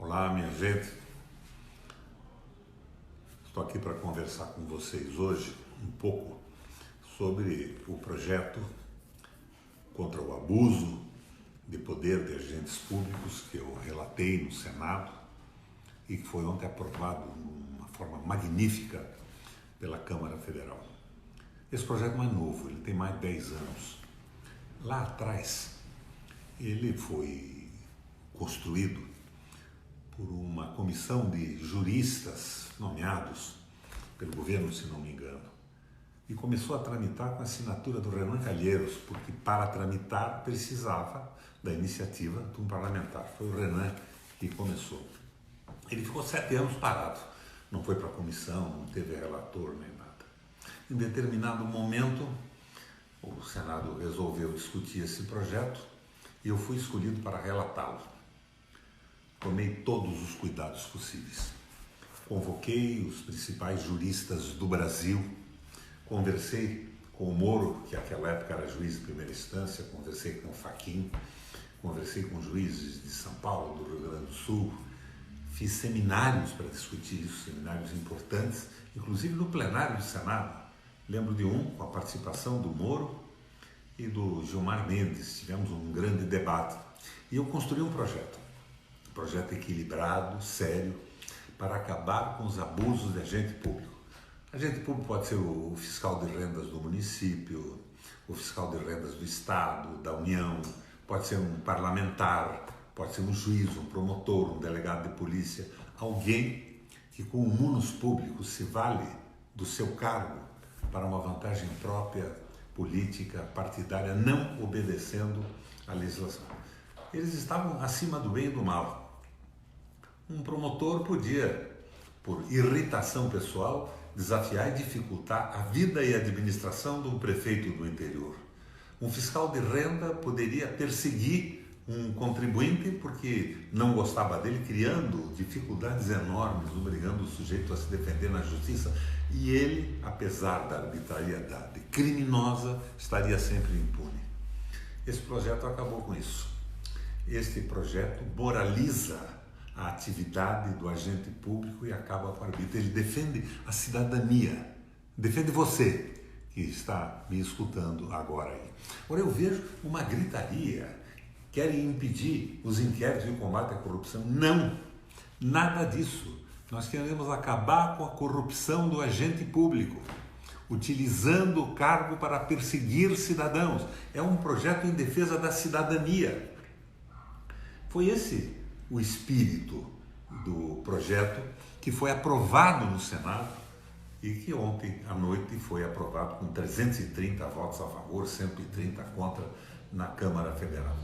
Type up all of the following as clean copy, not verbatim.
Olá, minha gente. Estou aqui para conversar com vocês hoje um pouco sobre o projeto contra o abuso de poder de agentes públicos que eu relatei no Senado e que foi ontem aprovado de uma forma magnífica pela Câmara Federal. Esse projeto não é novo, ele tem mais de 10 anos. Lá atrás, ele foi construído por uma comissão de juristas nomeados pelo governo, se não me engano, e começou a tramitar com a assinatura do Renan Calheiros, porque para tramitar precisava da iniciativa de um parlamentar. Foi o Renan que começou. Ele ficou 7 anos parado, não foi para a comissão, não teve relator nem nada. Em determinado momento, o Senado resolveu discutir esse projeto e eu fui escolhido para relatá-lo. Tomei todos os cuidados possíveis. Convoquei os principais juristas do Brasil, conversei com o Moro, que naquela época era juiz de primeira instância, conversei com o Fachin, conversei com juízes de São Paulo, do Rio Grande do Sul, fiz seminários para discutir isso, seminários importantes, inclusive no plenário do Senado. Lembro de um com a participação do Moro e do Gilmar Mendes, tivemos um grande debate. E eu construí um projeto equilibrado, sério, para acabar com os abusos de agente público. Agente público pode ser o fiscal de rendas do município, o fiscal de rendas do Estado, da União, pode ser um parlamentar, pode ser um juiz, um promotor, um delegado de polícia, alguém que com o munus público se vale do seu cargo para uma vantagem própria, política, partidária, não obedecendo à legislação. Eles estavam acima do bem e do mal. Um promotor podia, por irritação pessoal, desafiar e dificultar a vida e a administração de um prefeito do interior. Um fiscal de renda poderia perseguir um contribuinte porque não gostava dele, criando dificuldades enormes, obrigando o sujeito a se defender na justiça. E ele, apesar da arbitrariedade criminosa, estaria sempre impune. Esse projeto acabou com isso. Este projeto moraliza a atividade do agente público e acaba com a arbítrio. Ele defende a cidadania, defende você que está me escutando agora aí. Agora eu vejo uma gritaria, querem impedir os inquéritos de combate à corrupção. Não, nada disso. Nós queremos acabar com a corrupção do agente público, utilizando o cargo para perseguir cidadãos. É um projeto em defesa da cidadania. Foi esse o espírito do projeto que foi aprovado no Senado e que ontem à noite foi aprovado com 330 votos a favor, 130 contra na Câmara Federal.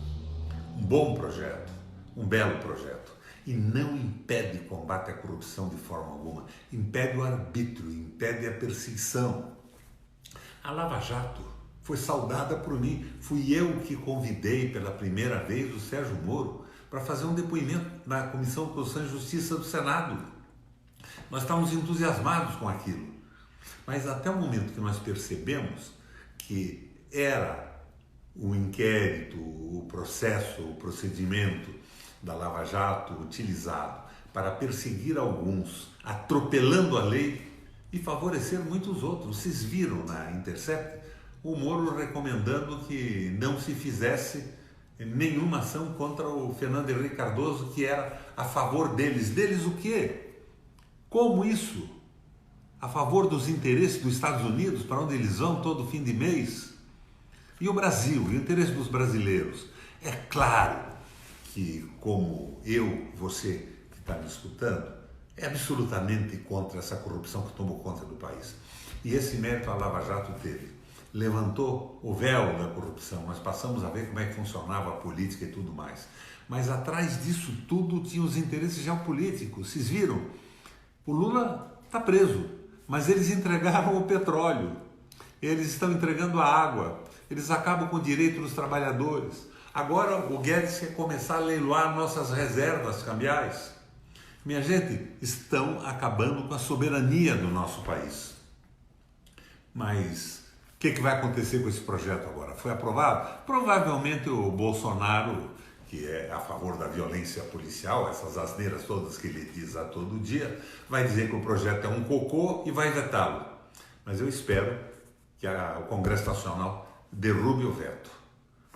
Um bom projeto, um belo projeto. E não impede combate à corrupção de forma alguma. Impede o arbítrio, impede a perseguição. A Lava Jato foi saudada por mim. Fui eu que convidei pela primeira vez o Sérgio Moro para fazer um depoimento na Comissão de Constituição e Justiça do Senado. Nós estávamos entusiasmados com aquilo. Mas até o momento que nós percebemos que era o inquérito, o processo, o procedimento da Lava Jato utilizado para perseguir alguns, atropelando a lei e favorecer muitos outros. Vocês viram na Intercept o Moro recomendando que não se fizesse nenhuma ação contra o Fernando Henrique Cardoso, que era a favor deles. Deles o quê? Como isso? A favor dos interesses dos Estados Unidos, para onde eles vão todo fim de mês? E o Brasil, e o interesse dos brasileiros? É claro que, como eu, você que está me escutando, é absolutamente contra essa corrupção que tomou conta do país. E esse mérito a Lava Jato teve. Levantou o véu da corrupção, nós passamos a ver como é que funcionava a política e tudo mais. Mas atrás disso tudo tinha os interesses geopolíticos. Vocês viram? O Lula está preso, mas eles entregaram o petróleo, eles estão entregando a água, eles acabam com o direito dos trabalhadores. Agora o Guedes quer começar a leiloar nossas reservas cambiais. Minha gente, estão acabando com a soberania do nosso país. Mas o que vai acontecer com esse projeto agora? Foi aprovado? Provavelmente o Bolsonaro, que é a favor da violência policial, essas asneiras todas que ele diz a todo dia, vai dizer que o projeto é um cocô e vai vetá-lo. Mas eu espero que o Congresso Nacional derrube o veto,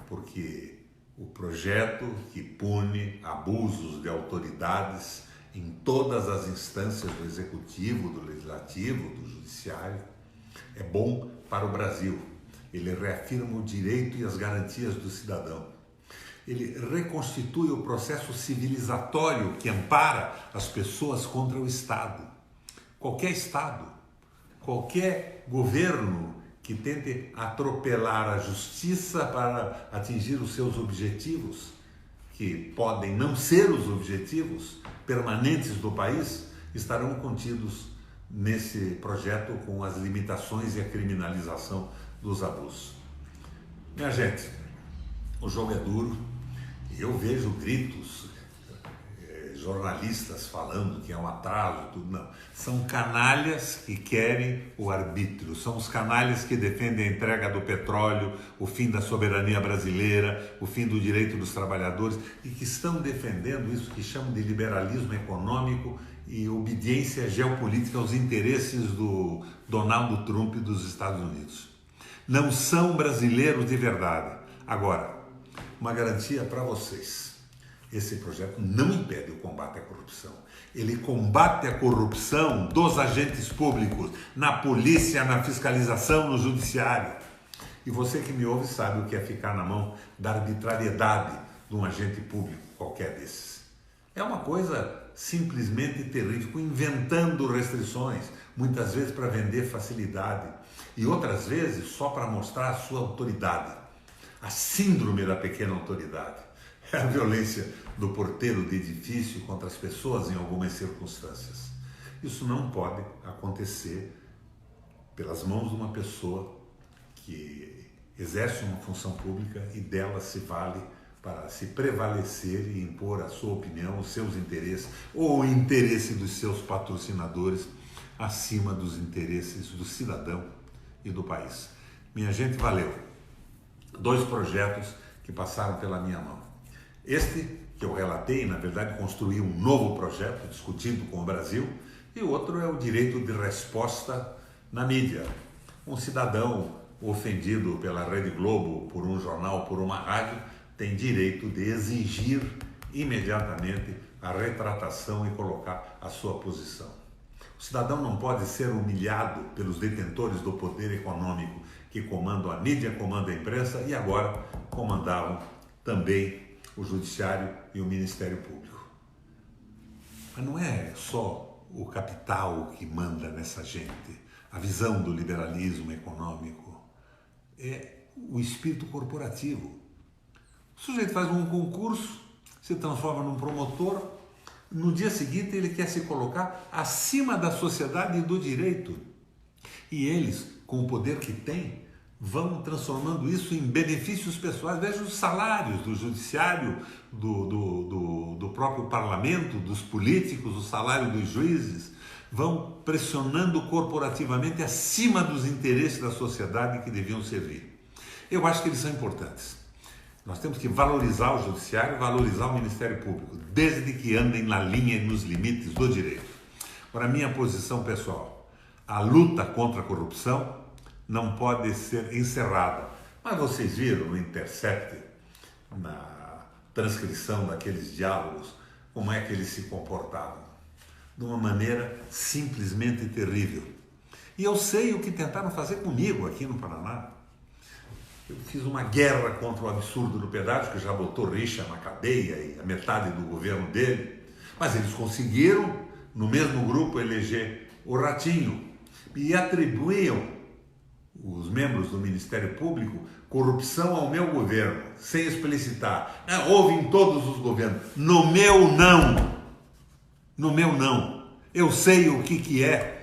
porque o projeto que pune abusos de autoridades em todas as instâncias do Executivo, do Legislativo, do Judiciário, é bom para o Brasil. Ele reafirma o direito e as garantias do cidadão. Ele reconstitui o processo civilizatório que ampara as pessoas contra o Estado. Estado, qualquer governo que tente atropelar a justiça para atingir os seus objetivos, que podem não ser os objetivos permanentes do país, estarão contidos nesse projeto com as limitações e a criminalização dos abusos. Minha gente, o jogo é duro. Eu vejo gritos, jornalistas falando que é um atraso, tudo. Não. São canalhas que querem o arbítrio, são os canalhas que defendem a entrega do petróleo, o fim da soberania brasileira, o fim do direito dos trabalhadores e que estão defendendo isso que chamam de liberalismo econômico e obediência geopolítica aos interesses do Donald Trump dos Estados Unidos. Não são brasileiros de verdade. Agora, uma garantia para vocês. Esse projeto não impede o combate à corrupção. Ele combate a corrupção dos agentes públicos, na polícia, na fiscalização, no judiciário. E você que me ouve sabe o que é ficar na mão da arbitrariedade de um agente público qualquer desses. É uma coisa simplesmente terrível, inventando restrições, muitas vezes para vender facilidade e outras vezes só para mostrar a sua autoridade. A síndrome da pequena autoridade. É a violência do porteiro de edifício contra as pessoas em algumas circunstâncias. Isso não pode acontecer pelas mãos de uma pessoa que exerce uma função pública e dela se vale para se prevalecer e impor a sua opinião, os seus interesses ou o interesse dos seus patrocinadores acima dos interesses do cidadão e do país. Minha gente, valeu! 2 projetos que passaram pela minha mão. Este, que eu relatei, na verdade, construí um novo projeto discutido com o Brasil, e o outro é o direito de resposta na mídia. Um cidadão ofendido pela Rede Globo, por um jornal, por uma rádio, tem direito de exigir imediatamente a retratação e colocar a sua posição. O cidadão não pode ser humilhado pelos detentores do poder econômico que comandam a mídia, comandam a imprensa e agora comandavam também o Judiciário e o Ministério Público. Mas não é só o capital que manda nessa gente, a visão do liberalismo econômico, é o espírito corporativo. O sujeito faz um concurso, se transforma num promotor, no dia seguinte ele quer se colocar acima da sociedade e do direito. E eles, com o poder que têm, vão transformando isso em benefícios pessoais. Veja os salários do judiciário, do próprio parlamento, dos políticos, o salário dos juízes, vão pressionando corporativamente acima dos interesses da sociedade que deviam servir. Eu acho que eles são importantes. Nós temos que valorizar o judiciário, valorizar o Ministério Público, desde que andem na linha e nos limites do direito. Agora, a minha posição pessoal, a luta contra a corrupção não pode ser encerrada. Mas vocês viram no Intercept, na transcrição daqueles diálogos, como é que eles se comportavam? De uma maneira simplesmente terrível. E eu sei o que tentaram fazer comigo aqui no Paraná. Eu fiz uma guerra contra o absurdo do pedágio, que já botou Richa na cadeia e a metade do governo dele. Mas eles conseguiram, no mesmo grupo, eleger o Ratinho e atribuíam os membros do Ministério Público corrupção ao meu governo, sem explicitar. Houve em todos os governos. No meu, não. No meu, não. Eu sei o que é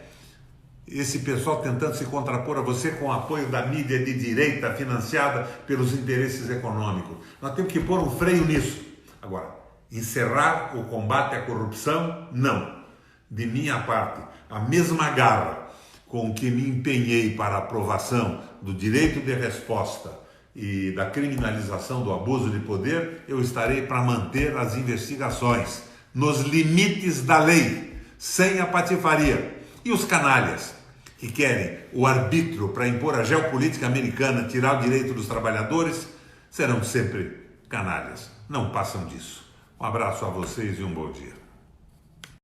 esse pessoal tentando se contrapor a você com o apoio da mídia de direita financiada pelos interesses econômicos. Nós temos que pôr um freio nisso. Agora, encerrar o combate à corrupção, não. De minha parte, a mesma garra com que me empenhei para a aprovação do direito de resposta e da criminalização do abuso de poder, eu estarei para manter as investigações nos limites da lei, sem a patifaria. E os canalhas que querem o arbítrio para impor a geopolítica americana, tirar o direito dos trabalhadores, serão sempre canalhas. Não passam disso. Um abraço a vocês e um bom dia.